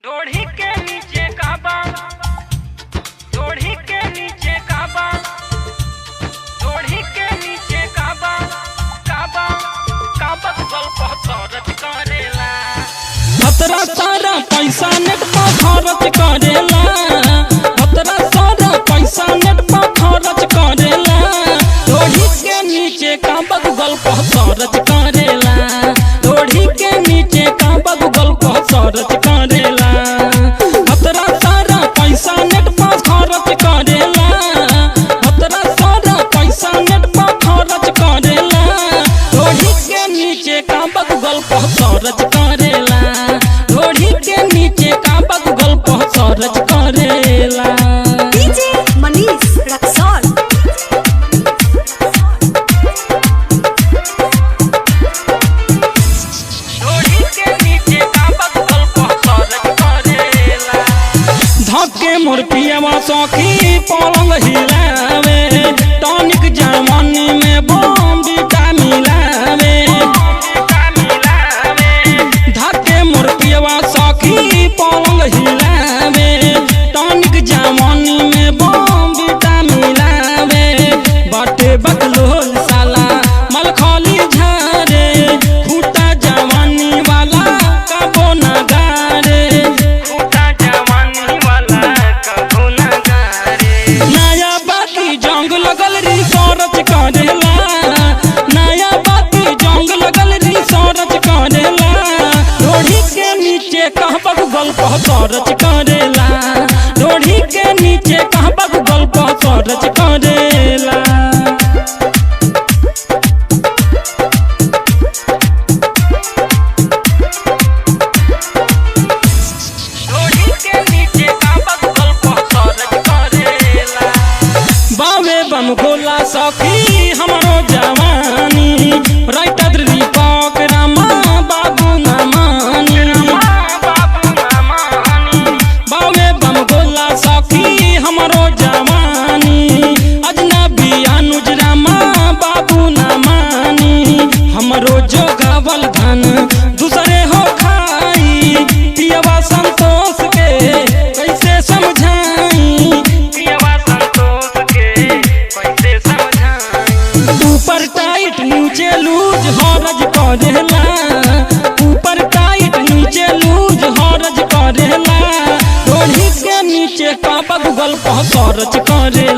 लोढ़ी के नीचे काबा, लोढ़ी के नीचे काबा, लोढ़ी के नीचे काबा, काबा काबा गल खर्च करेला। खतरा सारा पैसा नेट पर खर्च करेला, खतरा सारा पैसा नेट पर खर्च करेला। लोढ़ी के नीचे काबा गल खर्च करेला, लोढ़ी के नीचे काबा गल खर्च करेला। खतरा सारा पैसा नेट पर खर्च करेला, खतरा सारा पैसा नेट पर खर्च करेला। लोढ़ी के नीचे काबा गल खर्च करेला, लोढ़ी के नीचे काबा गल खर्च करेला। डीजे मनीष रक्सौल। लोढ़ी के नीचे काबा गल खर्च करेला। धक्के मोर पियवा सखी पलंग हिलावे, टॉनिक जवानी में बम बीटा मिलावे। धक्के मोर पियवा सखी पलंग हिलावे, टॉनिक जवानी में बम बीटा मिलावे। बाटे बकलोल साला मलखली झारे, फूटा जवानी वाला कबो न गारे। फूटा जवानी वाला कबो न गारे। नया बाती जंग लगल रिसर्च करेला, नया बाती जंग लगल रिसर्च करेला। लोढ़ी के नीचे कहबा गल सर्च करेला, लोढ़ी के नीचे कहबा गल सर्च करेला। लोढ़ी के नीचे काबा गल खर्च करेला। बावे बम गोला सखी हमारो जवानी, राइटर दीपक रामा बाबू न मानी। बाबू ना मानी। बावे बम गोला सखी हमारो जवानी, अजनबी अनुज रामा बाबू न मानी। हमरो जो गावल धन दूसरे हो खाई, पियवा संतोष के कैसे समझाई। पियवा संतोष के कैसे समझाई। ऊपर टाइट नीचे लूज हरज करेला, ऊपर टाइट नीचे लूज हरज करेला। लोढ़ी के नीचे काबा गल सर्च करे।